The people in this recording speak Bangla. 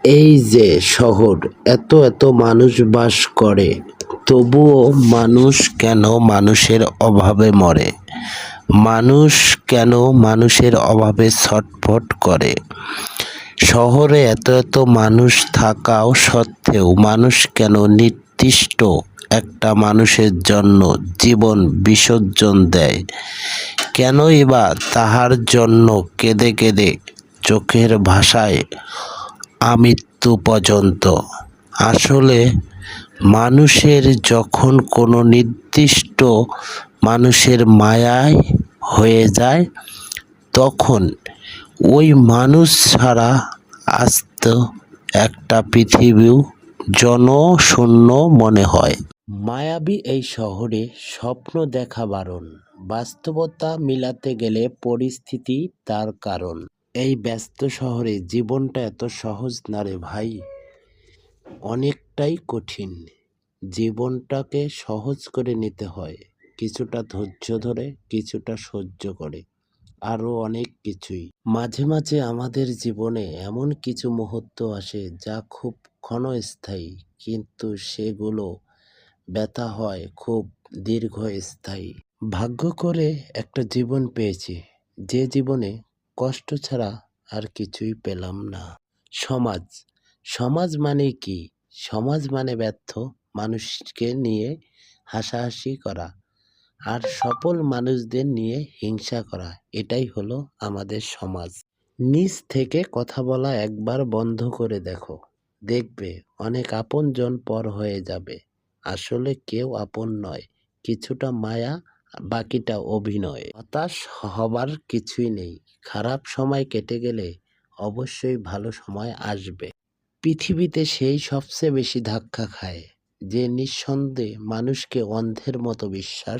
এই যে শহর, এত এত মানুষ বাস করে, তবুও মানুষ কেন মানুষের অভাবে মরে? মানুষ কেন মানুষের অভাবে ছটফট করে? শহরে এত এত মানুষ থাকাও সত্ত্বেও মানুষ কেন নির্দিষ্ট একটা মানুষের জন্য জীবন বিসর্জন দেয়? কেনই বা তাহার জন্য কেঁদে কেঁদে চোখের ভাষায় আমৃত্যু পর্যন্ত? আসলে মানুষের যখন কোনো নির্দিষ্ট মানুষের মায়ায় হয়ে যায়, তখন ওই মানুষ ছাড়া আস্ত একটা পৃথিবীও জনশূন্য মনে হয়। মায়াবী এই শহরে স্বপ্ন দেখা বারণ, বাস্তবতা মিলাতে গেলে পরিস্থিতি তার কারণ। এই ব্যস্ত শহরে জীবনটা এত সহজ না রে ভাই, অনেকটাই কঠিন। জীবনটাকে সহজ করে নিতে হয়, কিছুটা ধৈর্য ধরে, কিছুটা সহ্য করে, আরও অনেক কিছুই। মাঝে মাঝে আমাদের জীবনে এমন কিছু মুহূর্ত আসে যা খুব ক্ষণস্থায়ী, কিন্তু সেগুলো ব্যথা হয় খুব দীর্ঘস্থায়ী। ভাগ্য করে একটা জীবন পেয়েছি, যে জীবনে কষ্ট ছাড়া আর কিছুই পেলাম না। সমাজ, সমাজ মানে কি? সমাজ মানে ব্যর্থ মানুষকে নিয়ে হাসাহাসি করা আর সফল মানুষদের নিয়ে হিংসা করা, এটাই হলো আমাদের সমাজ। নিজ থেকে কথা বলা একবার বন্ধ করে দেখো, দেখবে অনেক আপনজন পর হয়ে যাবে। আসলে কেউ আপন নয়, কিছুটা মায়া, বাকিটা অভিনয়। হতাশ হবার কিছুই নেই, খারাপ সময় কেটে গেলে অবশ্যই ভালো সময় আসবে। পৃথিবীতে সেই সবচেয়ে বেশি ধাক্কা খায় যে নিঃসন্দেহে মানুষকে অন্ধের মতো বিশ্বাস